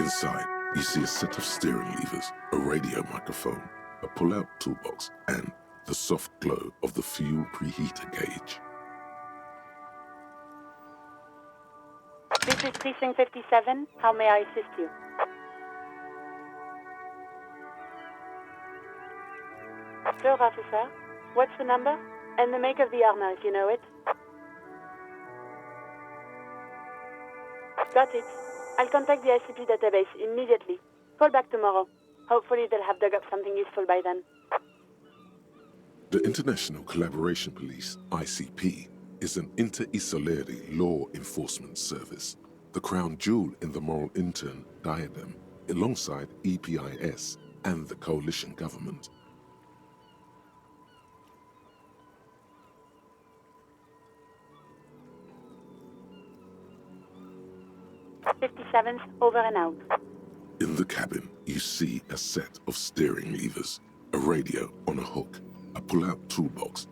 Inside, you see a set of steering levers, a radio microphone, a pull-out toolbox, and the soft glow of the fuel preheater gauge. This is Precinct 57. How may I assist you? Sure, officer. What's the number? And the make of the armor, if you know it. Got it. I'll contact the ICP database immediately. Call back tomorrow. Hopefully they'll have dug up something useful by then. The International Collaboration Police, ICP, is an inter-Isolari law enforcement service, the crown jewel in the moral intern diadem, alongside EPIS and the coalition government. 57's over and out. In the cabin, you see a set of steering levers, a radio on a hook, a pull-out toolbox.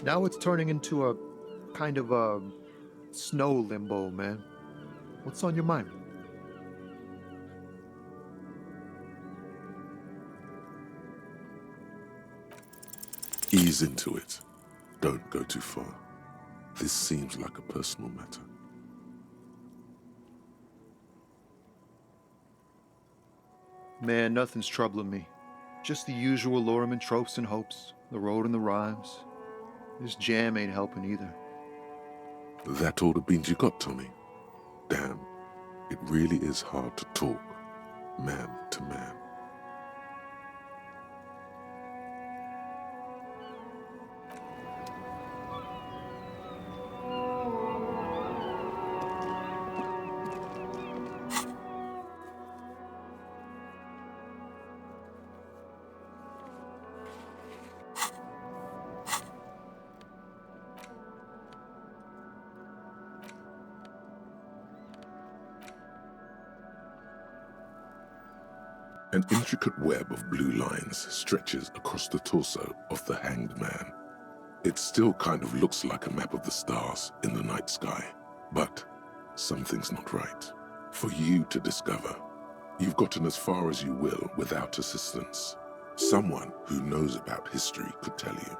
Now it's turning into a kind of a snow limbo, man. What's on your mind? Ease into it. Don't go too far. This seems like a personal matter. Man, nothing's troubling me. Just the usual Lorman tropes and hopes. The road and the rhymes. This jam ain't helping either. That all the beans you got, Tommy? Damn, it really is hard to talk, man to man. An intricate web of blue lines stretches across the torso of the hanged man. It still kind of looks like a map of the stars in the night sky, but something's not right. For you to discover, you've gotten as far as you will without assistance. Someone who knows about history could tell you.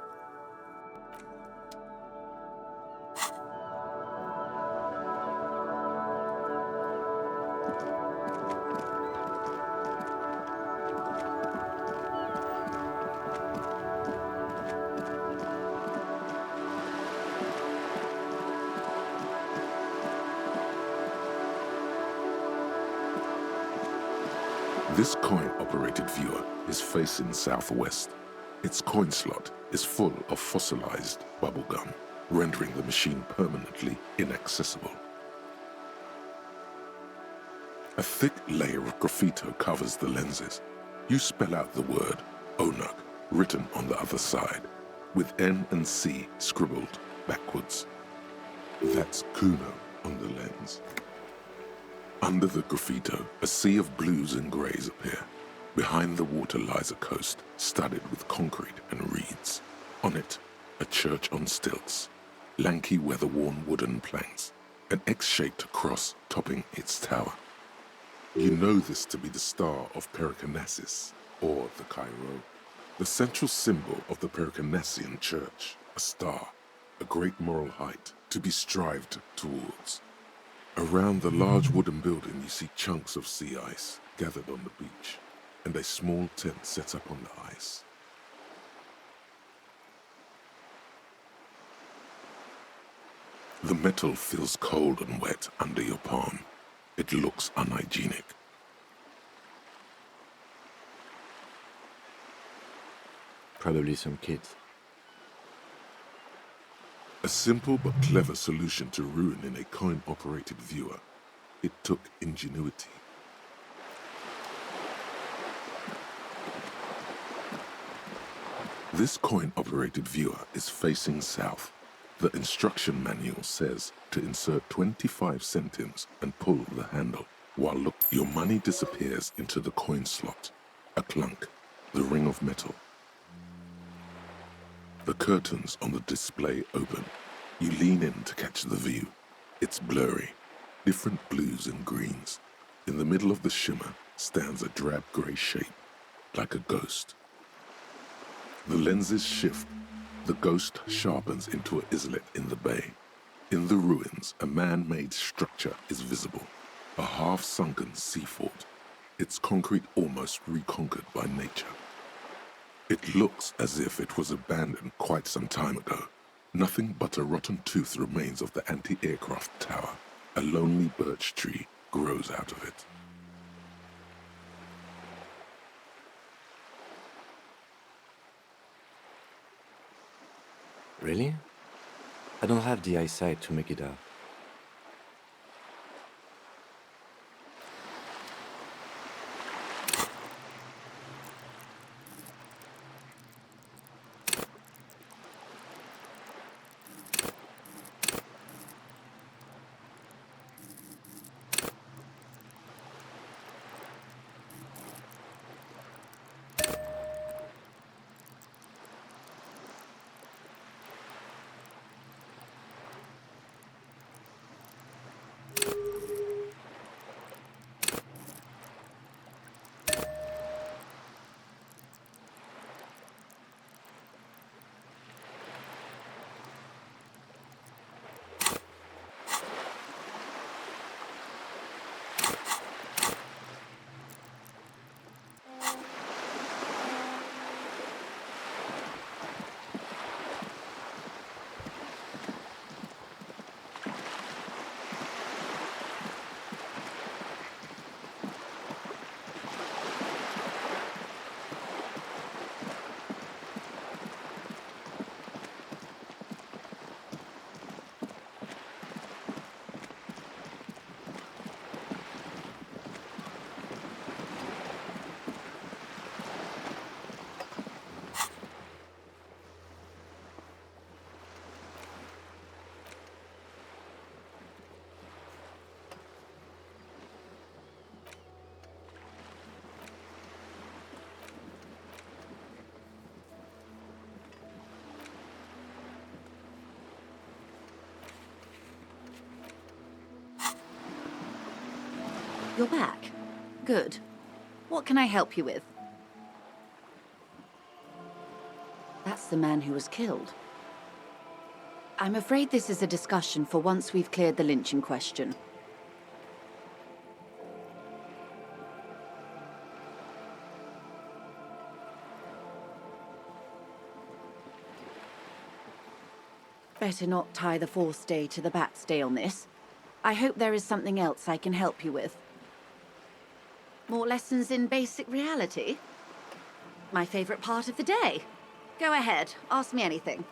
This coin-operated viewer is facing southwest. Its coin slot is full of fossilized bubblegum, rendering the machine permanently inaccessible. A thick layer of graffito covers the lenses. You spell out the word Onuk written on the other side, with N and C scribbled backwards. That's Kuno on the lens. Under the graffito, a sea of blues and greys appear. Behind the water lies a coast studded with concrete and reeds. On it, a church on stilts, lanky weather-worn wooden planks, an X-shaped cross topping its tower. You know this to be the Star of Pericanasis, or the Cairo, the central symbol of the Pericanassian Church, a star, a great moral height to be strived towards. Around the large wooden building you see chunks of sea ice gathered on the beach, and a small tent set up on the ice. The metal feels cold and wet under your palm. It looks unhygienic. Probably some kids. A simple but clever solution to ruin in a coin-operated viewer. It took ingenuity. This coin-operated viewer is facing south. The instruction manual says to insert 25 centimes and pull the handle. While look, your money disappears into the coin slot. A clunk, the ring of metal. The curtains on the display open. You lean in to catch the view. It's blurry, different blues and greens. In the middle of the shimmer stands a drab grey shape, like a ghost. The lenses shift. The ghost sharpens into an islet in the bay. In the ruins, a man-made structure is visible, a half-sunken sea fort, its concrete almost reconquered by nature. It looks as if it was abandoned quite some time ago. Nothing but a rotten tooth remains of the anti-aircraft tower. A lonely birch tree grows out of it. Really? I don't have the eyesight to make it out. You're back. Good. What can I help you with? That's the man who was killed. I'm afraid this is a discussion for once we've cleared the lynching question. Better not tie the fourth day to the Bat's day on this. I hope there is something else I can help you with. More lessons in basic reality? My favorite part of the day. Go ahead, ask me anything.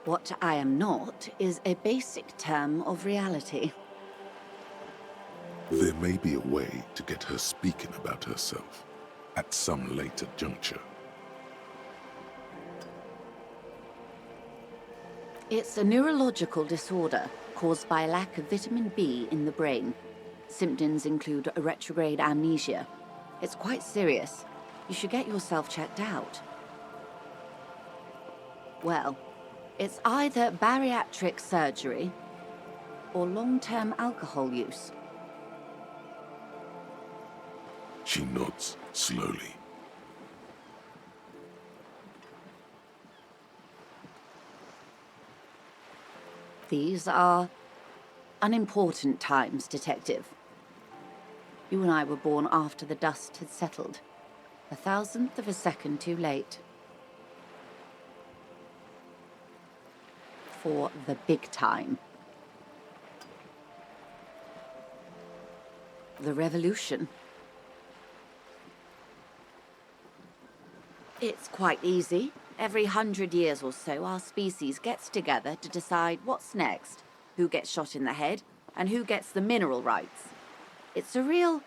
What I am not is a basic term of reality. There may be a way to get her speaking about herself at some later juncture. It's a neurological disorder caused by a lack of vitamin B in the brain. Symptoms include a retrograde amnesia. It's quite serious. You should get yourself checked out. Well, it's either bariatric surgery or long-term alcohol use. She nods slowly. These are unimportant times, Detective. You and I were born after the dust had settled. 1,000th of a second too late. For the big time. The revolution. It's quite easy. Every 100 years or so, our species gets together to decide what's next, who gets shot in the head, and who gets the mineral rights. It's a real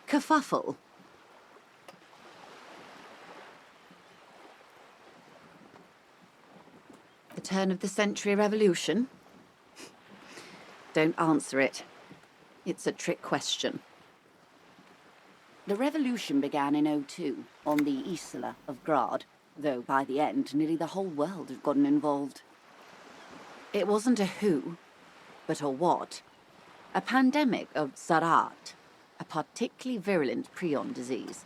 kerfuffle. The turn of the century revolution? Don't answer it. It's a trick question. The revolution began in '02 on the Isla of Grad, though by the end, nearly the whole world had gotten involved. It wasn't a who, but a what. A pandemic of Zarat, a particularly virulent prion disease,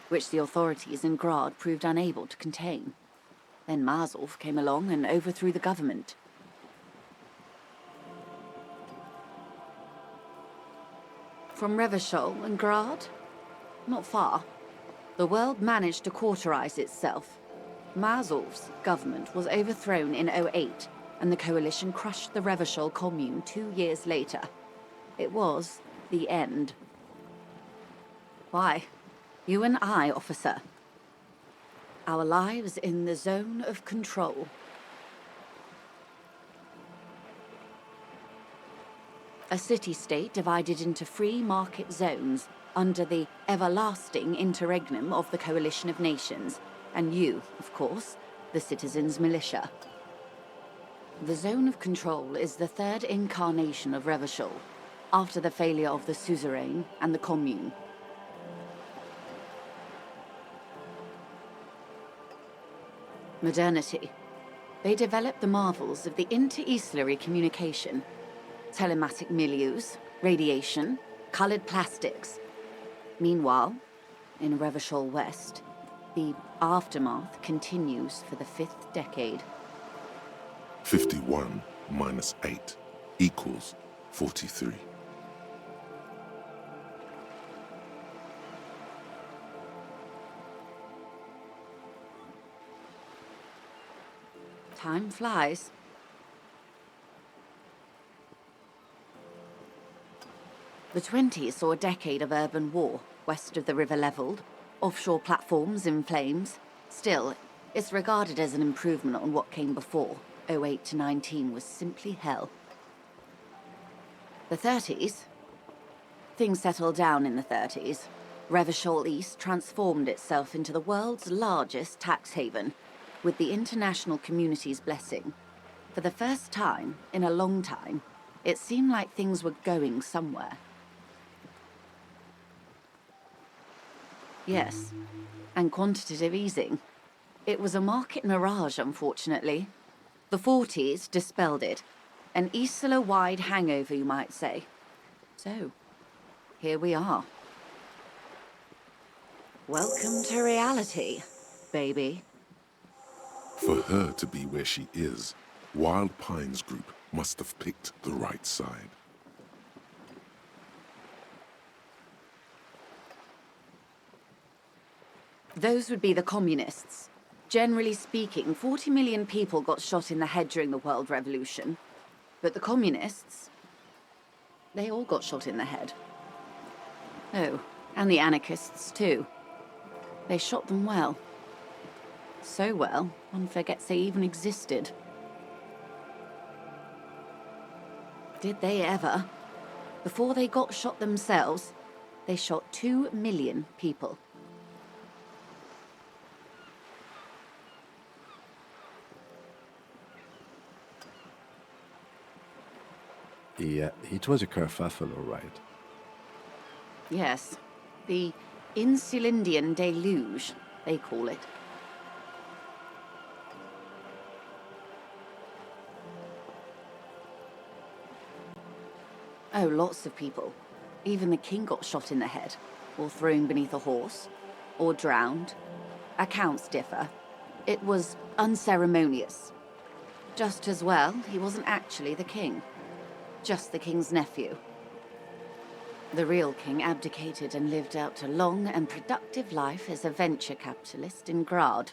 which the authorities in Grad proved unable to contain. Then Marzov came along and overthrew the government. From Revachol and Grad? Not far. The world managed to cauterize itself. Marzov's government was overthrown in '08, and the coalition crushed the Revachol commune 2 years later. It was the end. Why? You and I, officer. Our lives in the zone of control. A city-state divided into free market zones under the everlasting interregnum of the Coalition of Nations, and you, of course, the citizens' militia. The zone of control is the third incarnation of Revachol, after the failure of the suzerain and the commune. Modernity. They developed the marvels of the inter-islary communication, telematic milieus, radiation, colored plastics. Meanwhile, in Revachol West, the aftermath continues for the 5th decade. 51 minus 8 equals 43. Time flies. The 20s saw a decade of urban war, west of the river leveled, offshore platforms in flames. Still, it's regarded as an improvement on what came before. '08 to '19 was simply hell. The 30s? Things settled down in the 30s. Revachol East transformed itself into the world's largest tax haven, with the international community's blessing. For the first time in a long time, it seemed like things were going somewhere. Yes, and quantitative easing. It was a market mirage, unfortunately. The 40s dispelled it. An Isla-wide hangover, you might say. So, here we are. Welcome to reality, baby. For her to be where she is, Wild Pines Group must have picked the right side. Those would be the communists. Generally speaking, 40 million people got shot in the head during the World Revolution. But the communists, they all got shot in the head. Oh, and the anarchists too. They shot them well. So well, one forgets they even existed. Did they ever? Before they got shot themselves, they shot 2 million people. Yeah, it was a kerfuffle, all right. Yes, the Insulindian deluge, they call it. Oh, lots of people. Even the king got shot in the head, or thrown beneath a horse, or drowned. Accounts differ. It was unceremonious. Just as well, he wasn't actually the king. Just the king's nephew. The real king abdicated and lived out a long and productive life as a venture capitalist in Grad.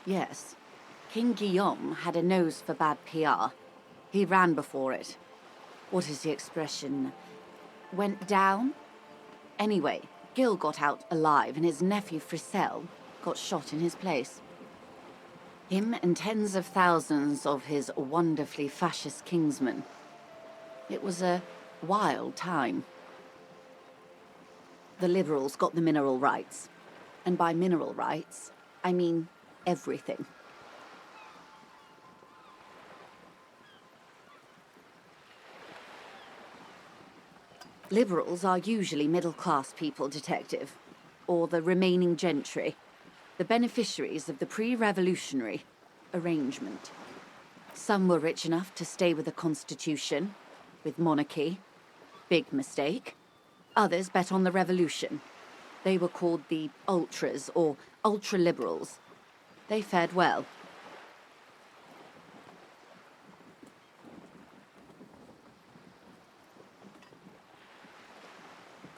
Yes, King Guillaume had a nose for bad PR. He ran before it. What is the expression? Went down? Anyway, Gil got out alive and his nephew Frisell got shot in his place. Him and tens of thousands of his wonderfully fascist kingsmen. It was a wild time. The liberals got the mineral rights. And by mineral rights, I mean everything. Liberals are usually middle-class people, Detective. Or the remaining gentry. The beneficiaries of the pre-revolutionary arrangement. Some were rich enough to stay with the Constitution, with monarchy. Big mistake. Others bet on the revolution. They were called the ultras, or ultra-liberals. They fared well.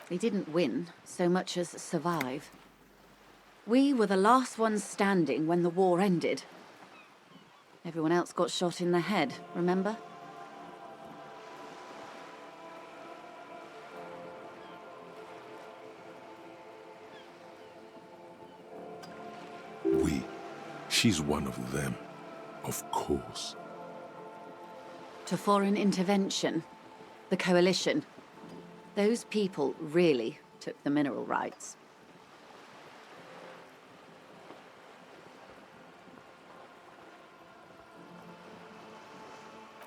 They didn't win so much as survive. We were the last ones standing when the war ended. Everyone else got shot in the head, remember? We. She's one of them. Of course. To foreign intervention. The coalition. Those people really took the mineral rights.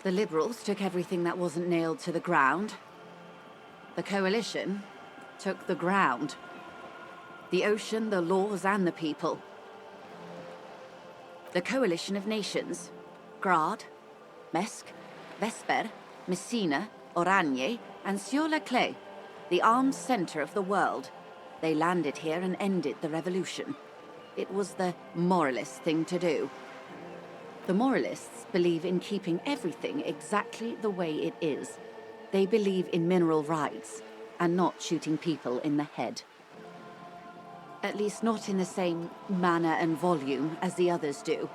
The liberals took everything that wasn't nailed to the ground. The coalition took the ground. The ocean, the laws, and the people. The coalition of nations. Grad, Mesk, Vesper, Messina, Oranje, and Sur-la-Clay, the armed center of the world. They landed here and ended the revolution. It was the moralist thing to do. The moralists believe in keeping everything exactly the way it is. They believe in mineral rights, and not shooting people in the head. At least not in the same manner and volume as the others do.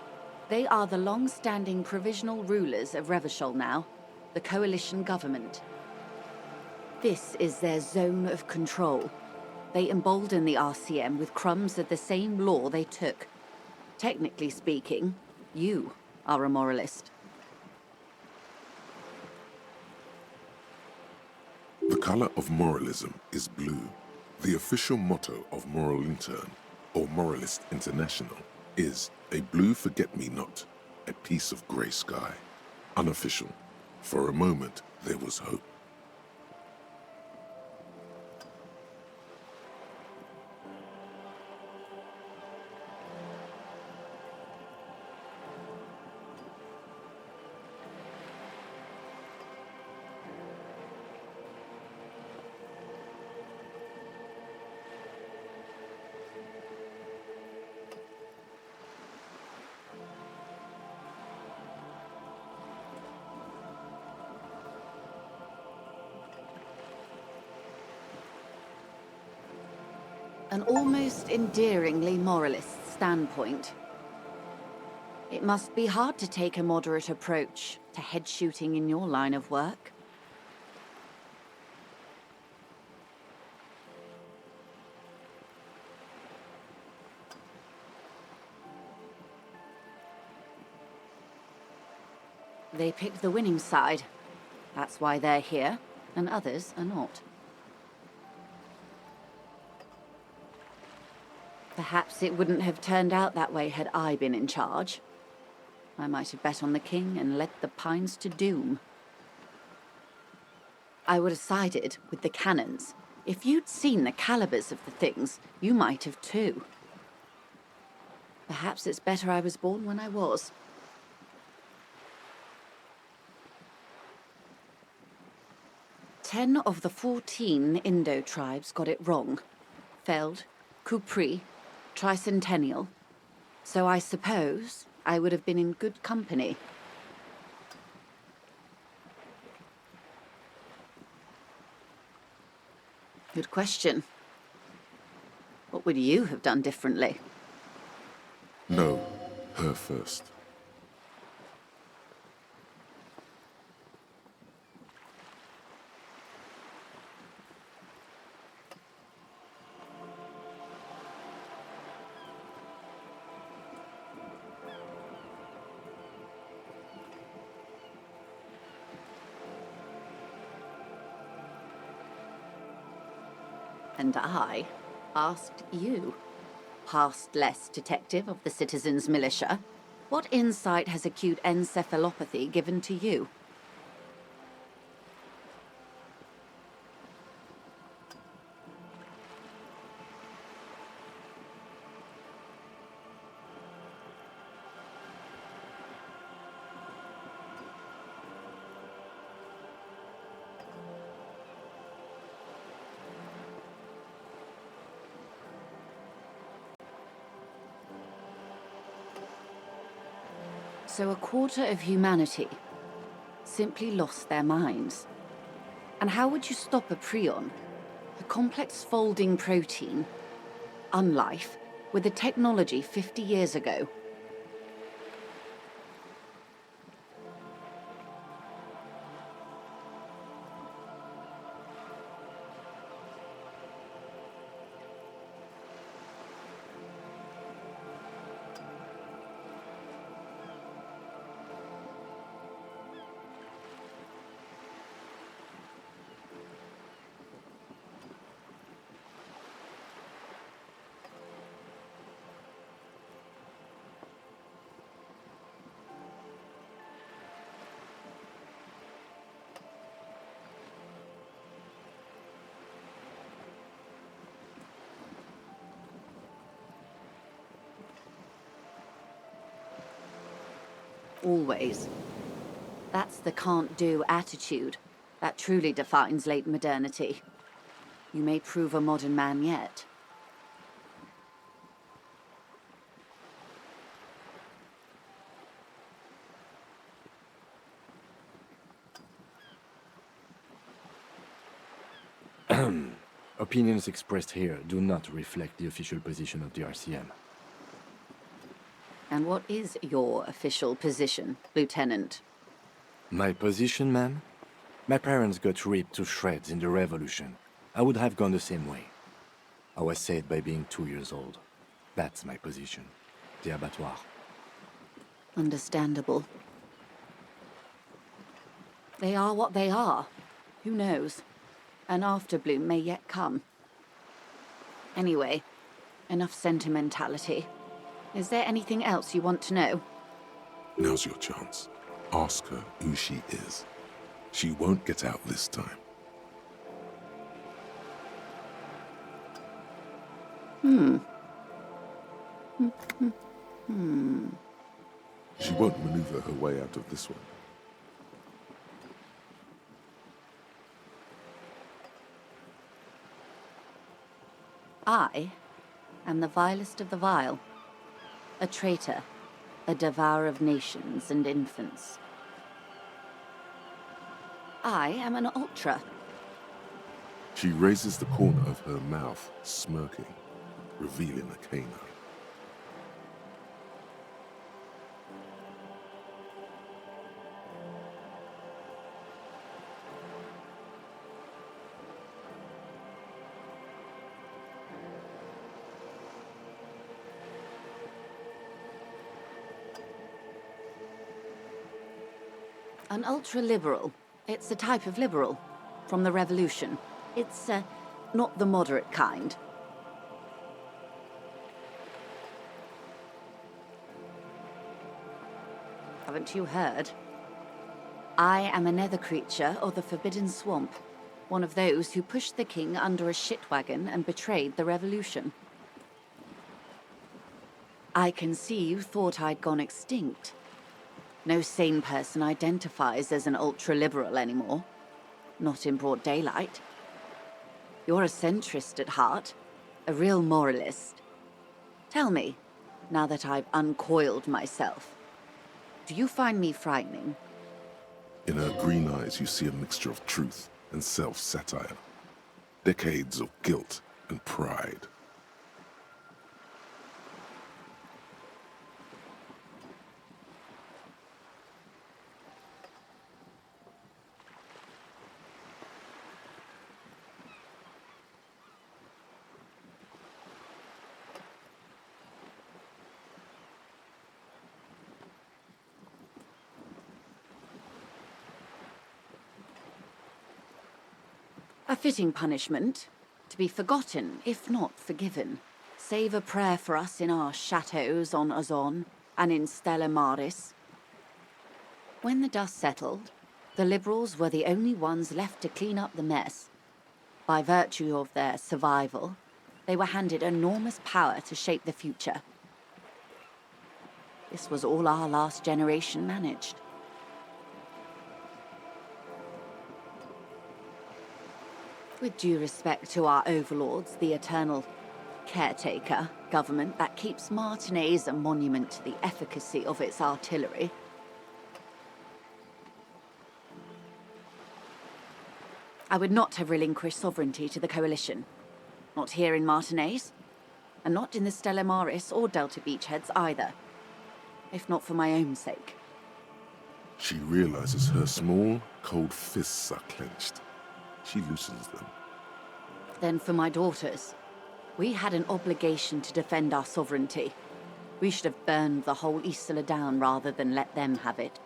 They are the long-standing provisional rulers of Revachol now, the coalition government. This is their zone of control. They embolden the RCM with crumbs of the same law they took. Technically speaking, you are a moralist. The color of moralism is blue. The official motto of Moral Intern, or Moralist International, is a blue forget-me-not, a piece of grey sky. Unofficial. For a moment, there was hope. An almost endearingly moralist standpoint. It must be hard to take a moderate approach to head shooting in your line of work. They picked the winning side. That's why they're here, and others are not. Perhaps it wouldn't have turned out that way had I been in charge. I might have bet on the king and led the Pines to doom. I would have sided with the cannons. If you'd seen the calibers of the things, you might have too. Perhaps it's better I was born when I was. 10 of the 14 Indo tribes got it wrong. Feld, Kupri, Tricentennial. So I suppose I would have been in good company. Good question. What would you have done differently? No, her first. And I asked you, past-less detective of the Citizens Militia, what insight has acute encephalopathy given to you? So a quarter of humanity simply lost their minds. And how would you stop a prion, a complex folding protein, unlife, with a technology 50 years ago? Always. That's the can't-do attitude that truly defines late modernity. You may prove a modern man yet. Opinions expressed here do not reflect the official position of the RCM. And what is your official position, Lieutenant? My position, ma'am? My parents got ripped to shreds in the revolution. I would have gone the same way. I was saved by being 2 years old. That's my position. The abattoir. Understandable. They are what they are. Who knows? An afterbloom may yet come. Anyway, enough sentimentality. Is there anything else you want to know? Now's your chance. Ask her who she is. She won't get out this time. She won't maneuver her way out of this one. I am the vilest of the vile. A traitor, a devourer of nations and infants. I am an ultra. She raises the corner of her mouth, smirking, revealing a canine. An ultra-liberal. It's a type of liberal. From the revolution. It's, not the moderate kind. Haven't you heard? I am a nether creature of the Forbidden Swamp. One of those who pushed the king under a shit wagon and betrayed the revolution. I can see you thought I'd gone extinct. No sane person identifies as an ultra-liberal anymore. not in broad daylight. You're a centrist at heart, a real moralist. Tell me, now that I've uncoiled myself, do you find me frightening? In her green eyes, you see a mixture of truth and self-satire. Decades of guilt and pride. A fitting punishment, to be forgotten, if not forgiven. Save a prayer for us in our chateaux on Ozon and in Stella Maris. When the dust settled, the Liberals were the only ones left to clean up the mess. By virtue of their survival, they were handed enormous power to shape the future. This was all our last generation managed. With due respect to our overlords, the eternal caretaker government that keeps Martinez a monument to the efficacy of its artillery. I would not have relinquished sovereignty to the Coalition. Not here in Martinez, and not in the Stella Maris or Delta Beachheads either. If not for my own sake. She realizes her small, cold fists are clenched. She loosens them. Then for my daughters. We had an obligation to defend our sovereignty. We should have burned the whole Isla down rather than let them have it.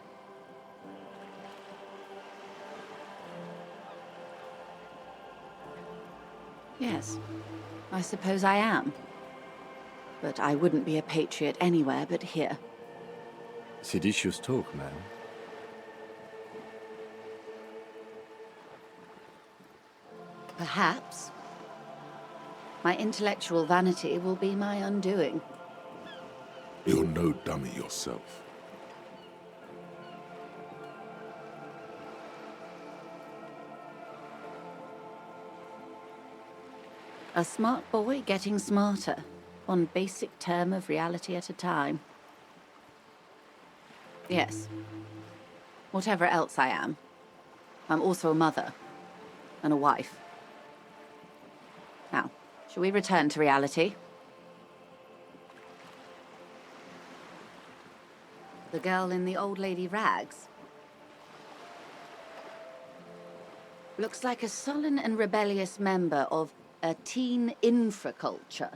Yes, I suppose I am. But I wouldn't be a patriot anywhere but here. Seditious talk, man. Perhaps. My intellectual vanity will be my undoing. You're no dummy yourself. A smart boy getting smarter, one basic term of reality at a time. Yes. Whatever else I am, I'm also a mother and a wife. Now, shall we return to reality? The girl in the old lady rags. Looks like a sullen and rebellious member of a teen infraculture.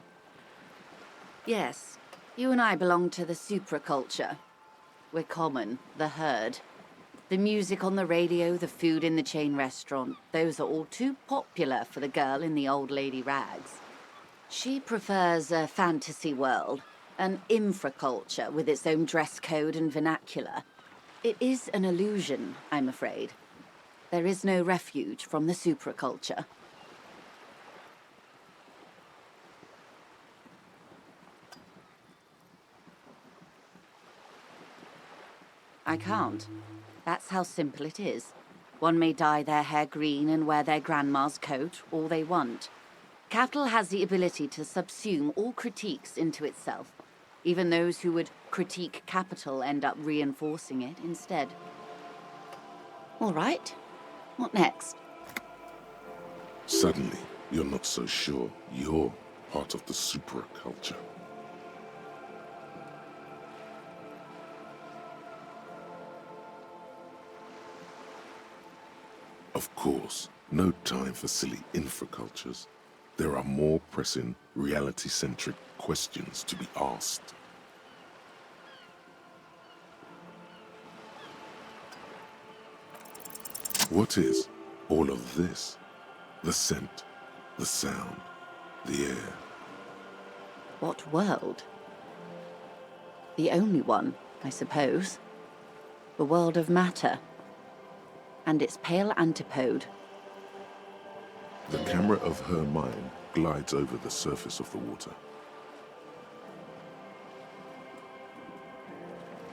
Yes, you and I belong to the supraculture. We're common, the herd. The music on the radio, the food in the chain restaurant, those are all too popular for the girl in the old lady rags. She prefers a fantasy world, an infraculture with its own dress code and vernacular. It is an illusion, I'm afraid. There is no refuge from the supraculture. I can't. That's how simple it is. One may dye their hair green and wear their grandma's coat all they want. Capital has the ability to subsume all critiques into itself. Even those who would critique capital end up reinforcing it instead. All right. What next? Suddenly, you're not so sure you're part of the supraculture. Of course, no time for silly infracultures. There are more pressing, reality-centric questions to be asked. What is all of this? The scent, the sound, the air. What world? The only one, I suppose. The world of matter. And its pale antipode. The camera of her mind glides over the surface of the water.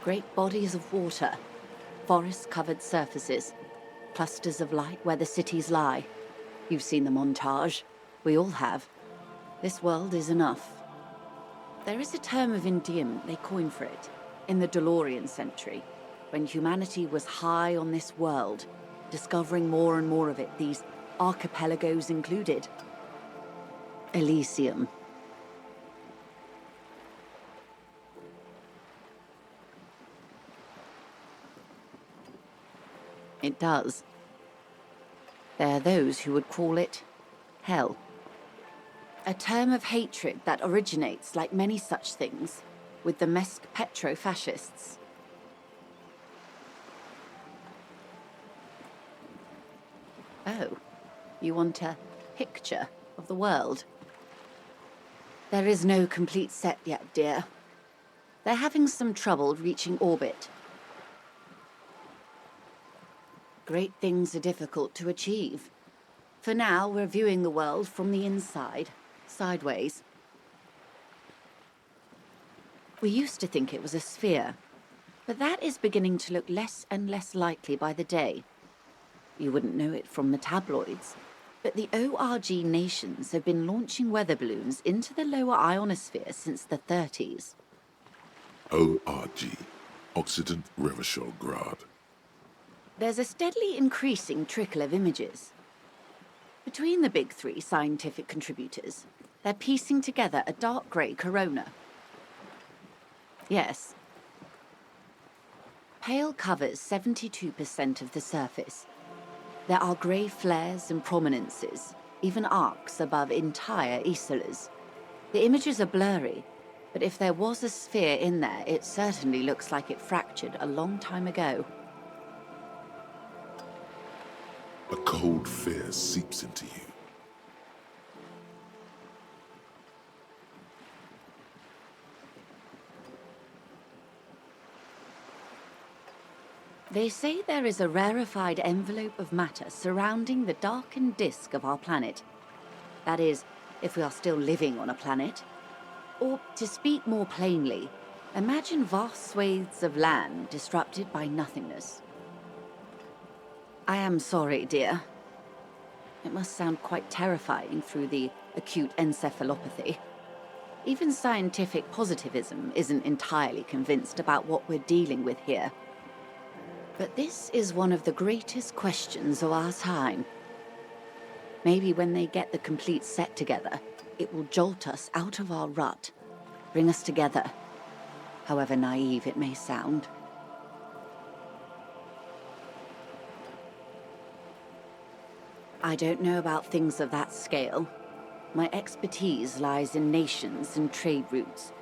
Great bodies of water, forest-covered surfaces. clusters of light where the cities lie. You've seen the montage. We all have. This world is enough. There is a term of endearment they coined for it in the DeLorean century, when humanity was high on this world, discovering more and more of it, these archipelagos included. Elysium. It does. There are those who would call it hell. A term of hatred that originates, like many such things, with the Mesk petro-fascists. Oh, you want a picture of the world? There is no complete set yet, dear. They're having some trouble reaching orbit. Great things are difficult to achieve. For now, we're viewing the world from the inside, sideways. We used to think it was a sphere, but that is beginning to look less and less likely by the day. You wouldn't know it from the tabloids, but the ORG nations have been launching weather balloons into the lower ionosphere since the 30s. ORG, Occident Revichol-Grad. There's a steadily increasing trickle of images. Between the big three scientific contributors, they're piecing together a dark grey corona. Yes. Pale covers 72% of the surface. There are grey flares and prominences, even arcs above entire isolas. The images are blurry, but if there was a sphere in there, it certainly looks like it fractured a long time ago. A cold fear seeps into you. They say there is a rarefied envelope of matter surrounding the darkened disk of our planet. That is, if we are still living on a planet. Or, to speak more plainly, imagine vast swathes of land disrupted by nothingness. I am sorry, dear. It must sound quite terrifying through the acute encephalopathy. Even scientific positivism isn't entirely convinced about what we're dealing with here. But this is one of the greatest questions of our time. Maybe when they get the complete set together, it will jolt us out of our rut, bring us together, however naive it may sound. I don't know about things of that scale. My expertise lies in nations and trade routes,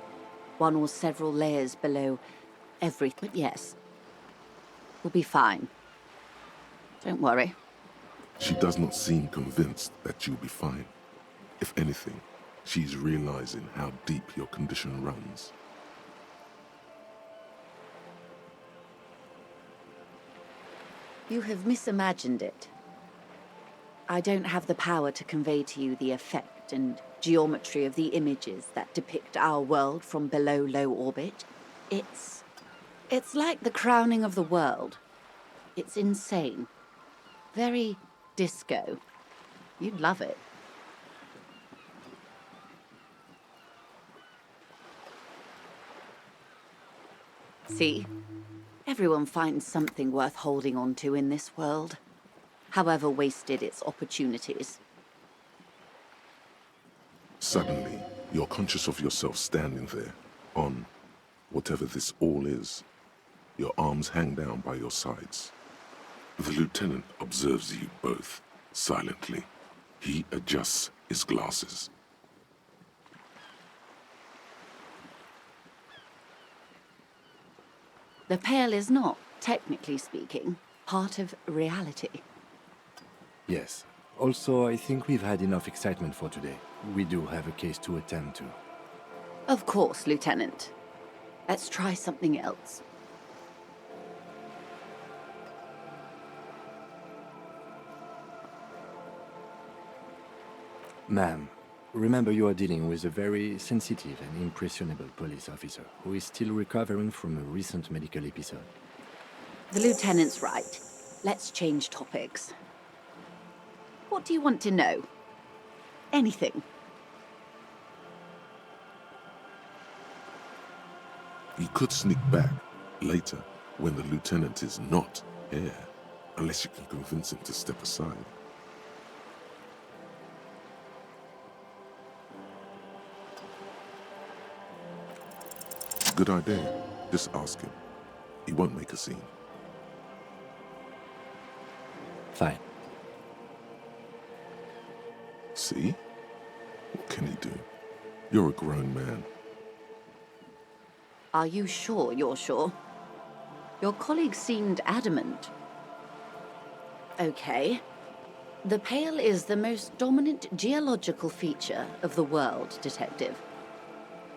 one or several layers below everything. But yes, we'll be fine. Don't worry. She does not seem convinced that you'll be fine. If anything, she's realizing how deep your condition runs. You have misimagined it. I don't have the power to convey to you the effect and geometry of the images that depict our world from below low orbit. It's like the crowning of the world. It's insane. Very disco. You'd love it. See? Everyone finds something worth holding on to in this world, however wasted its opportunities. Suddenly, you're conscious of yourself standing there, on whatever this all is. Your arms hang down by your sides. The lieutenant observes you both, silently. He adjusts his glasses. The Pale is not, technically speaking, part of reality. Yes. Also, I think we've had enough excitement for today. We do have a case to attend to. Of course, Lieutenant. Let's try something else. Ma'am, remember you are dealing with a very sensitive and impressionable police officer who is still recovering from a recent medical episode. The Lieutenant's right. Let's change topics. What do you want to know? Anything? You could sneak back later when the lieutenant is not here, unless you can convince him to step aside. Good idea. Just ask him. He won't make a scene. Fine. See? What can he do? You're a grown man. Are you sure you're sure? Your colleague seemed adamant. Okay. The Pale is the most dominant geological feature of the world, Detective.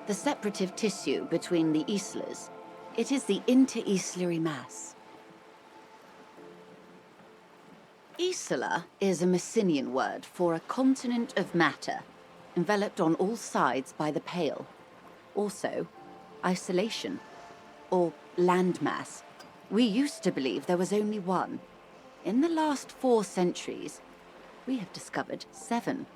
The separative tissue between the islas. It is the inter-islary mass. Isla is a Messinian word for a continent of matter, enveloped on all sides by the Pale. Also, isolation, or landmass. We used to believe there was only one. In the last 4 centuries, we have discovered 7.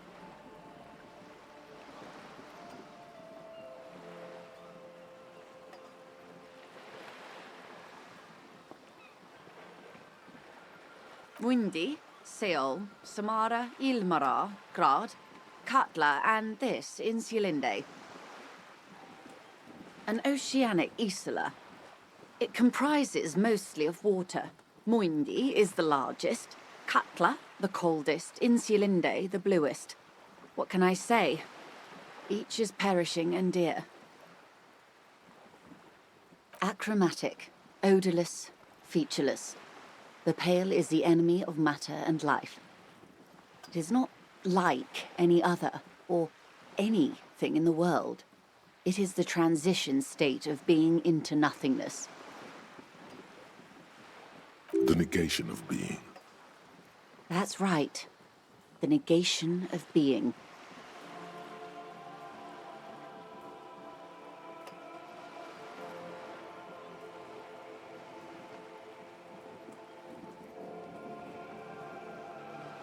Windy, Seol, Samara, Ilmara, Grad, Katla, and this, Insulinde. An oceanic isla. It comprises mostly of water. Muindi is the largest, Katla the coldest, Insulinde the bluest. What can I say? Each is perishing and dear. Achromatic, odorless, featureless. The Pale is the enemy of matter and life. It is not like any other, or anything in the world. It is the transition state of being into nothingness. The negation of being. That's right. The negation of being.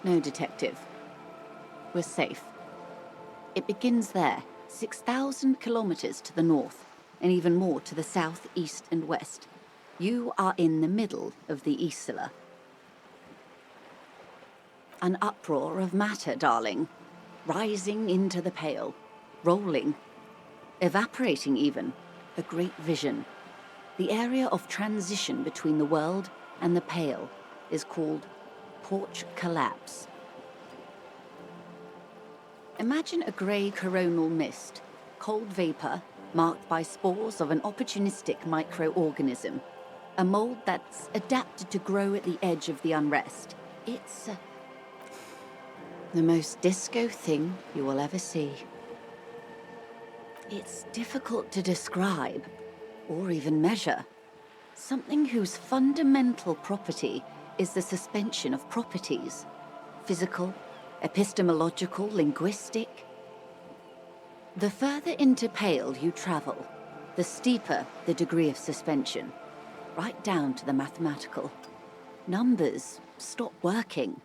No, Detective. We're safe. It begins there, 6,000 kilometers to the north, and even more to the south, east, and west. You are in the middle of the Isla. An uproar of matter, darling. Rising into the Pale. Rolling. Evaporating even. A great vision. The area of transition between the world and the Pale is called Porch Collapse. Imagine a grey coronal mist, cold vapor marked by spores of an opportunistic microorganism, a mold that's adapted to grow at the edge of the unrest. It's the most disco thing you will ever see. It's difficult to describe, or even measure. Something whose fundamental property is the suspension of properties. Physical, epistemological, linguistic. The further into Pale you travel, the steeper the degree of suspension, right down to the mathematical. Numbers stop working.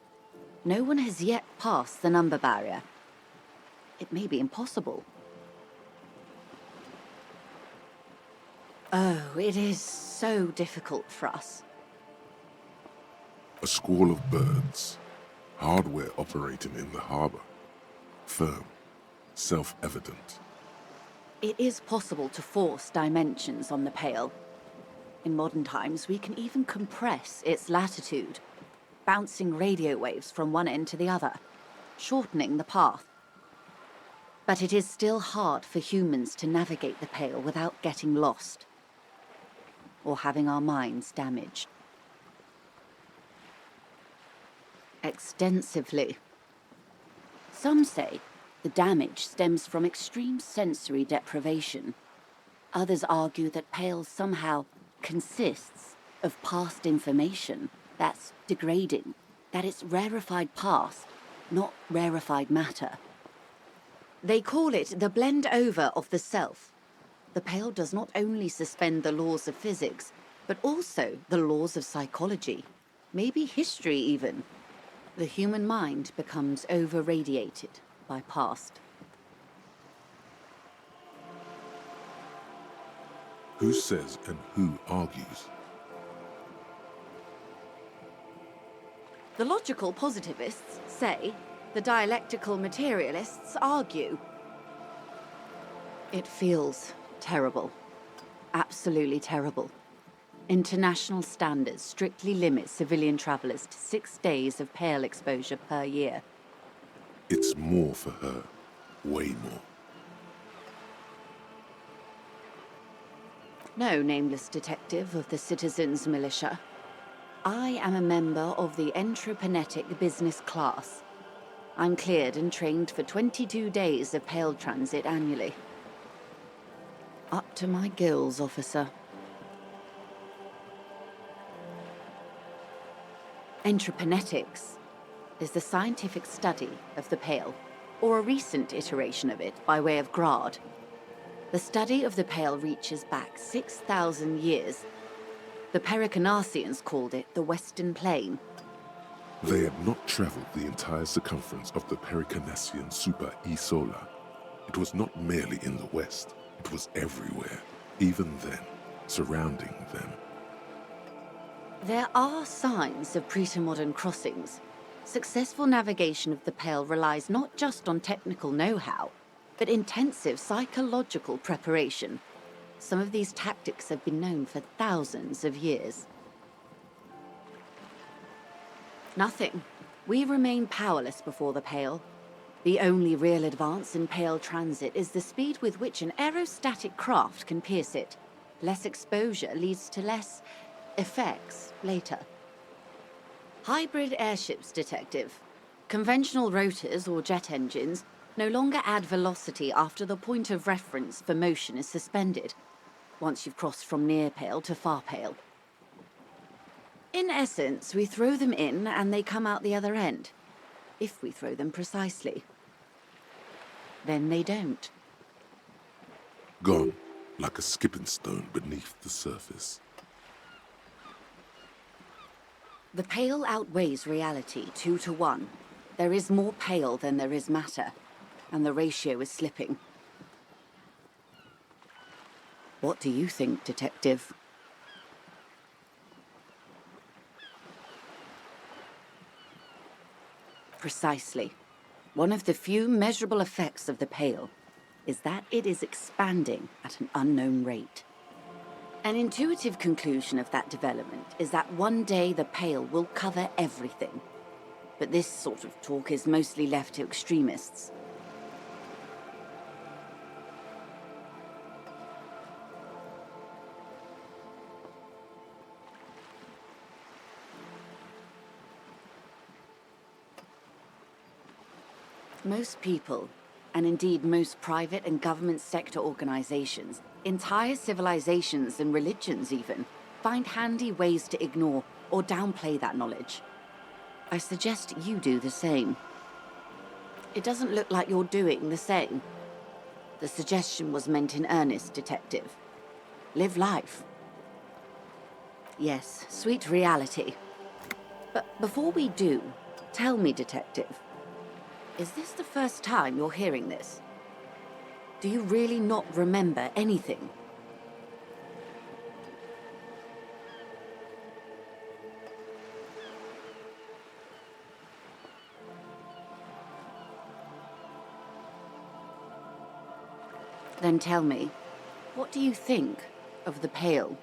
No one has yet passed the number barrier. It may be impossible. Oh, it is so difficult for us. A squall of birds. Hardware operating in the harbor. Firm. Self-evident. It is possible to force dimensions on the Pale. In modern times, we can even compress its latitude, bouncing radio waves from one end to the other, shortening the path. But it is still hard for humans to navigate the Pale without getting lost, or having our minds damaged. Extensively. Some say the damage stems from extreme sensory deprivation. Others argue that Pale somehow consists of past information that's degrading, that it's rarefied past, not rarefied matter. They call it the blend over of the self. The Pale does not only suspend the laws of physics, but also the laws of psychology. maybe history even. The human mind becomes over-radiated by past. Who says and who argues? The logical positivists say, the dialectical materialists argue. It feels terrible. Absolutely terrible. International standards strictly limit civilian travelers to 6 days of pale exposure per year. It's more for her. Way more. No, nameless detective of the Citizens Militia. I am a member of the entreprenetic business class. I'm cleared and trained for 22 days of pale transit annually. Up to my gills, officer. Entreprenetics is the scientific study of the pale, or a recent iteration of it by way of grad. The study of the pale reaches back 6,000 years. The Pericarnassians called it the Western Plain. They had not traveled the entire circumference of the Pericarnassian Super E Solar. It was not merely in the west, it was everywhere, even then, surrounding them. There are signs of pre-modern crossings. Successful navigation of the Pale relies not just on technical know-how, but intensive psychological preparation. Some of these tactics have been known for thousands of years. Nothing. We remain powerless before the Pale. The only real advance in Pale transit is the speed with which an aerostatic craft can pierce it. Less exposure leads to less effects later. Hybrid airships, detective. Conventional rotors or jet engines no longer add velocity after the point of reference for motion is suspended, once you've crossed from near Pale to far Pale. In essence, we throw them in and they come out the other end, if we throw them precisely. Then they don't. Gone, like a skipping stone beneath the surface. The Pale outweighs reality 2 to 1. There is more Pale than there is matter, and the ratio is slipping. What do you think, detective? Precisely. One of the few measurable effects of the Pale is that it is expanding at an unknown rate. An intuitive conclusion of that development is that one day the Pale will cover everything. But this sort of talk is mostly left to extremists. Most people, and indeed most private and government sector organizations, entire civilizations and religions even, find handy ways to ignore or downplay that knowledge. I suggest you do the same. It doesn't look like you're doing the same. The suggestion was meant in earnest, detective. Live life. Yes, sweet reality. But before we do, tell me, detective, is this the first time you're hearing this? Do you really not remember anything? Then tell me, what do you think of the Pale?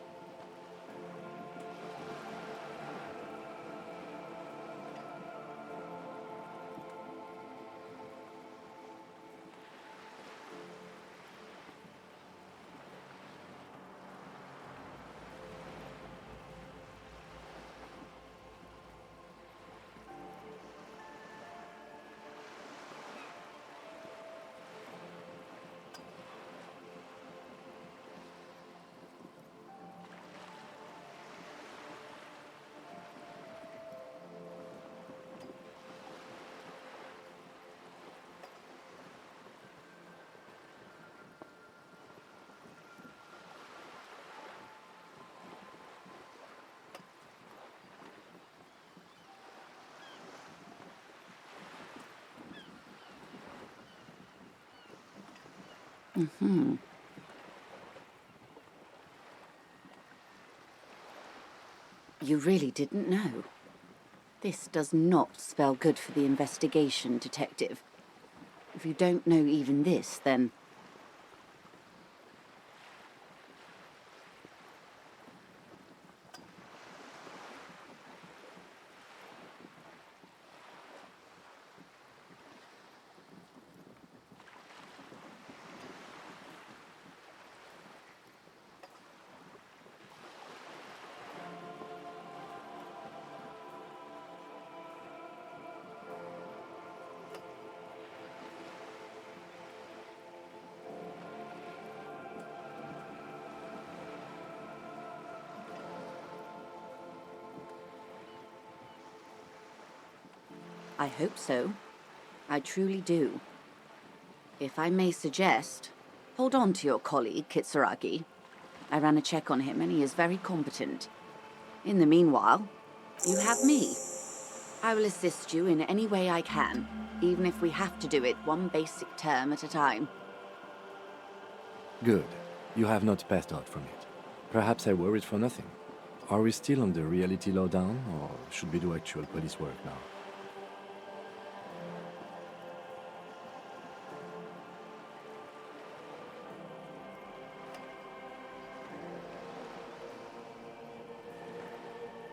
You really didn't know. This does not spell good for the investigation, Detective. If you don't know even this, then... I hope so. I truly do. If I may suggest, hold on to your colleague, Kitsuragi. I ran a check on him and he is very competent. In the meanwhile, you have me. I will assist you in any way I can, even if we have to do it one basic term at a time. Good. You have not passed out from it. Perhaps I worried for nothing. Are we still on the reality lowdown, or should we do actual police work now?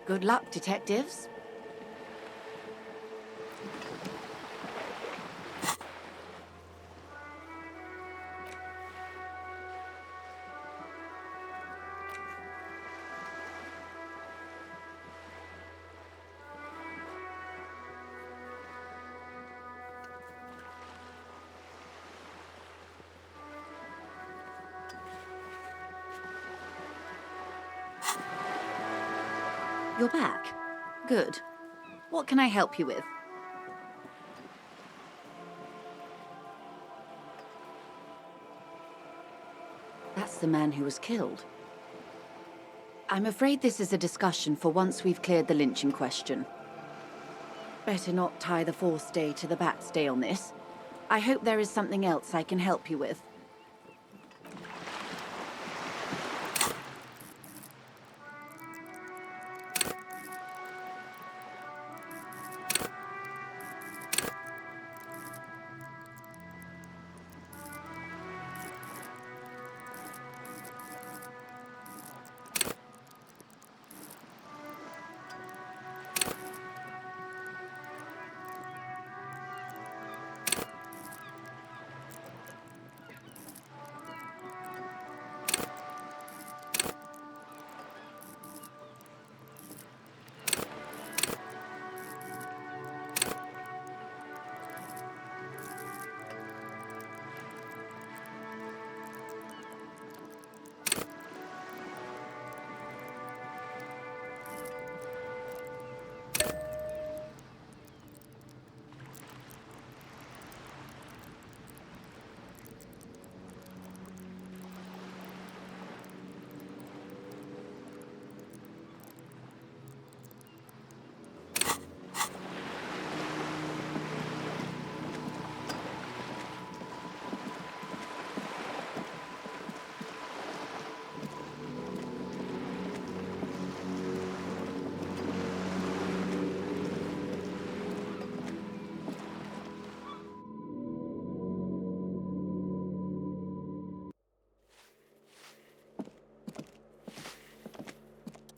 Good luck, detectives. You're back. Good. What can I help you with? That's the man who was killed. I'm afraid this is a discussion for once we've cleared the lynching question. Better not tie the fourth day to the Bat's Day on this. I hope there is something else I can help you with.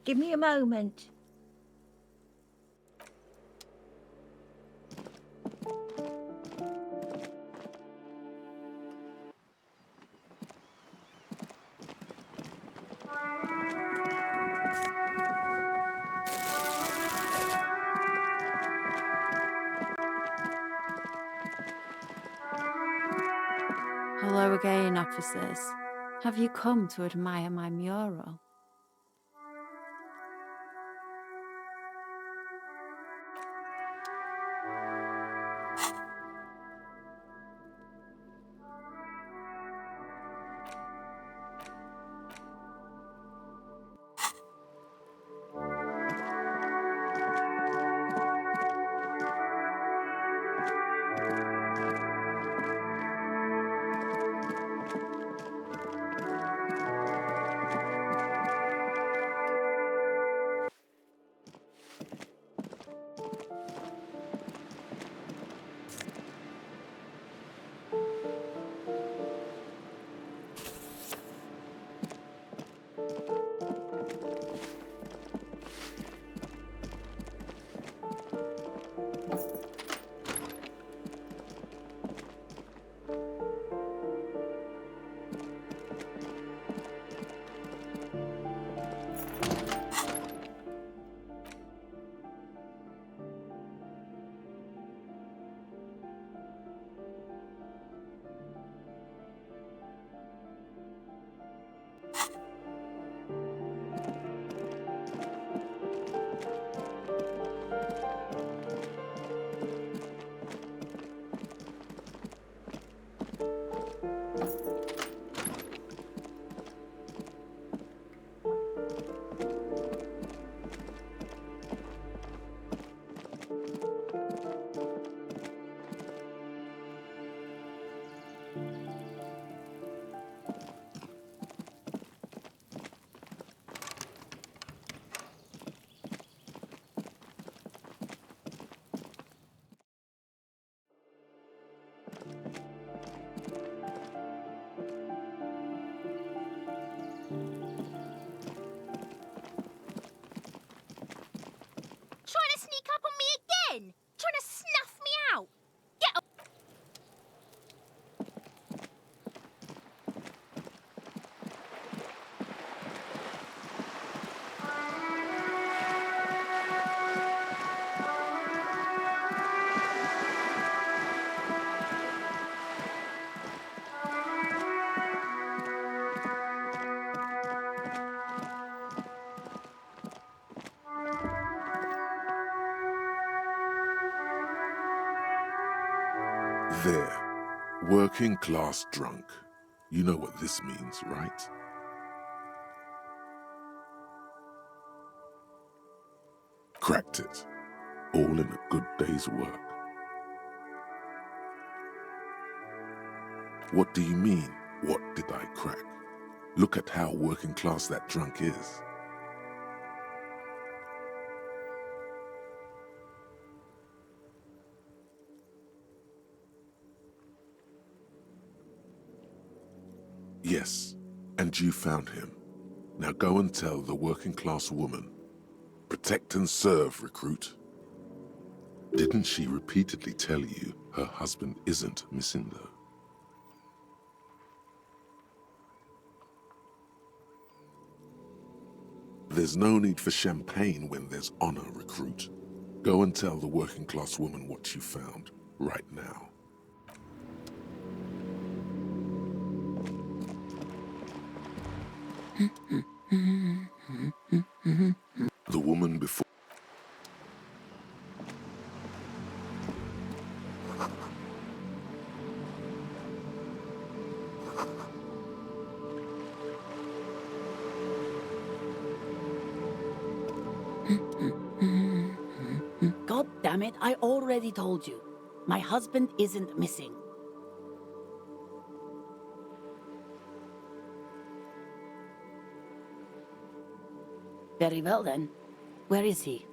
Give me a moment. Hello again, officers. Have you come to admire my mural? Trying to sneak up on me again? Trying to snuff me out? Get There. Working class drunk. You know what this means, right? Cracked it. All in a good day's work. What do you mean, what did I crack? Look at how working class that drunk is. Yes, and you found him. Now go and tell the working class woman. Protect and serve, recruit. Didn't she repeatedly tell you her husband isn't missing though? There's no need for champagne when there's honor, recruit. Go and tell the working class woman what you found, right now. The woman before... God damn it, I already told you. My husband isn't missing. Very well then. Where is he?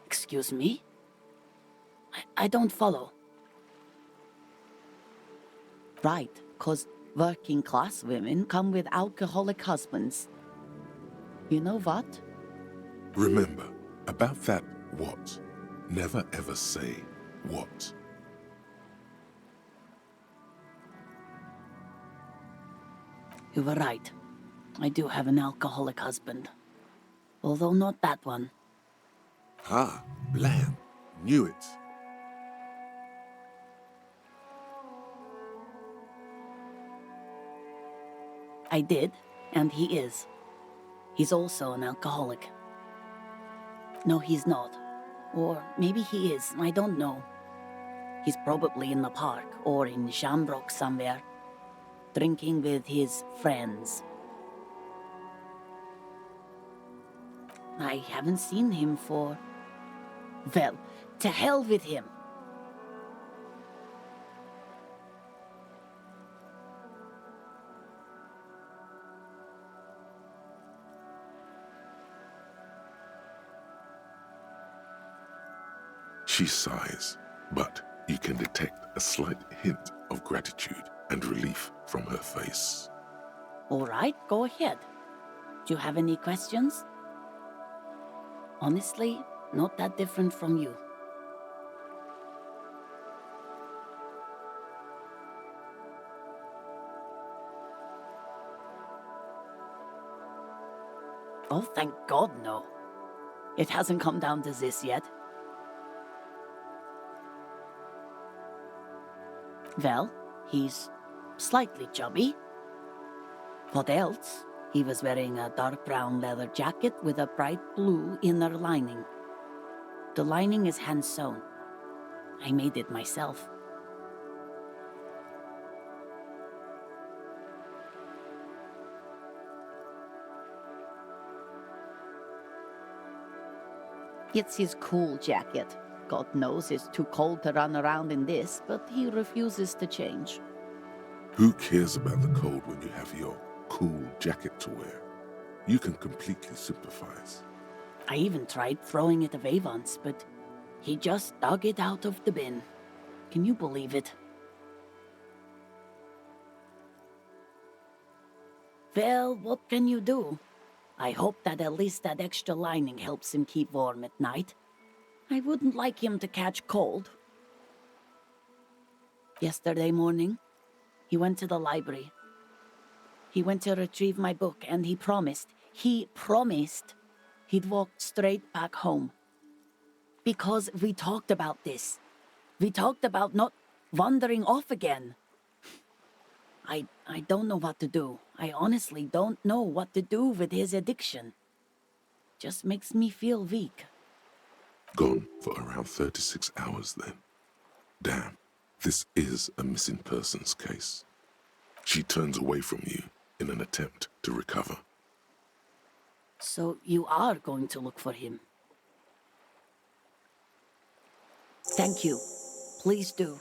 Excuse me? I don't follow. Right, 'cause working class women come with alcoholic husbands. You know what? Remember, about that what. Never ever say what. You were right. I do have an alcoholic husband. Although not that one. Ah, Lamb. Knew it. I did, and he is. He's also an alcoholic. No, he's not. Or maybe he is, I don't know. He's probably in the park or in Shamrock somewhere, drinking with his friends. I haven't seen him for... Well, to hell with him. She sighs, but you can detect a slight hint of gratitude and relief from her face. All right, go ahead. Do you have any questions? Honestly, not that different from you. Oh, thank God, no. It hasn't come down to this yet. Well, he's slightly chubby. What else? He was wearing a dark brown leather jacket with a bright blue inner lining. The lining is hand-sewn. I made it myself. It's his cool jacket. God knows it's too cold to run around in this, but he refuses to change. Who cares about the cold when you have your cool jacket to wear? You can completely sympathize. I even tried throwing it away once, but he just dug it out of the bin. Can you believe it? Well, what can you do? I hope that at least that extra lining helps him keep warm at night. I wouldn't like him to catch cold. Yesterday morning, he went to the library. He went to retrieve my book, and he promised he'd walk straight back home. Because we talked about this. We talked about not wandering off again. I don't know what to do. I honestly don't know what to do with his addiction. Just makes me feel weak. Gone for around 36 hours then. Damn, this is a missing persons case. She turns away from you in an attempt to recover. So you are going to look for him? Thank you. Please do.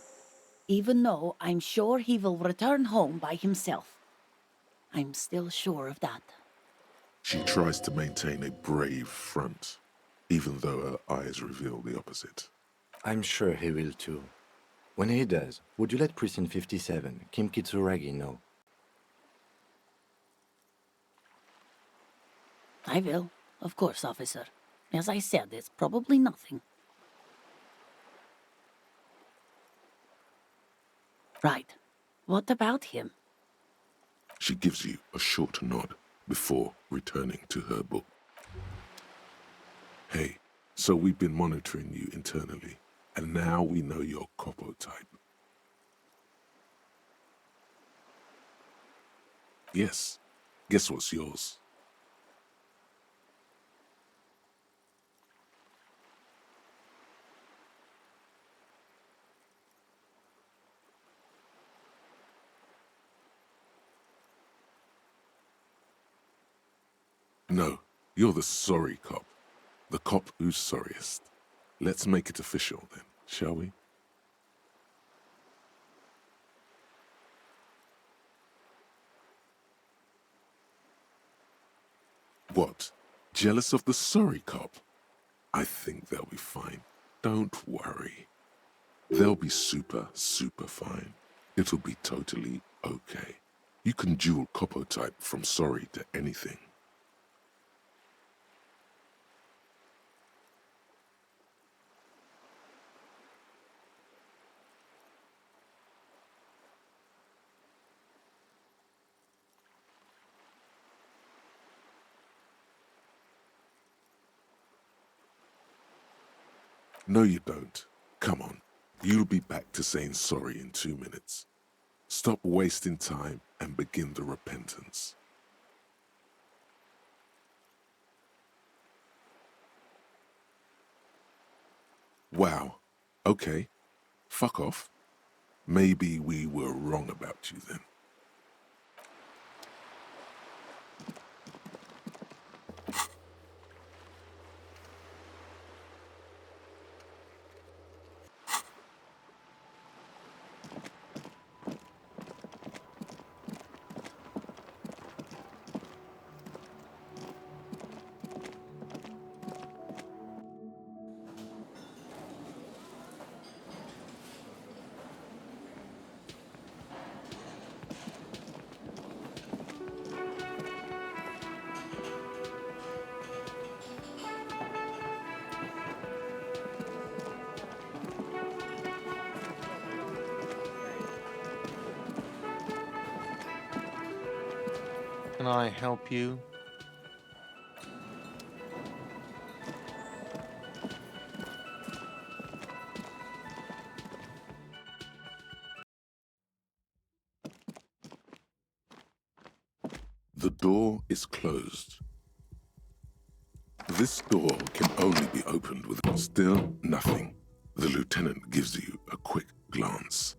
Even though I'm sure he will return home by himself. I'm still sure of that. She tries to maintain a brave front, even though her eyes reveal the opposite. I'm sure he will too. When he does, would you let Precinct 57, Kim Kitsuragi, know? I will. Of course, officer. As I said, it's probably nothing. Right. What about him? She gives you a short nod before returning to her book. Hey, so we've been monitoring you internally, and now we know your Copo type. Yes, guess what's yours? No, you're the sorry cop. The cop who's sorriest. Let's make it official then, shall we? What? Jealous of the sorry cop? I think they'll be fine. Don't worry. They'll be super fine. It'll be totally okay. You can dual Copo type from sorry to anything. No, you don't. Come on. You'll be back to saying sorry in 2 minutes. Stop wasting time and begin the repentance. Wow. Okay. Fuck off. Maybe we were wrong about you then. Can I help you? The door is closed. This door can only be opened with still nothing. The lieutenant gives you a quick glance.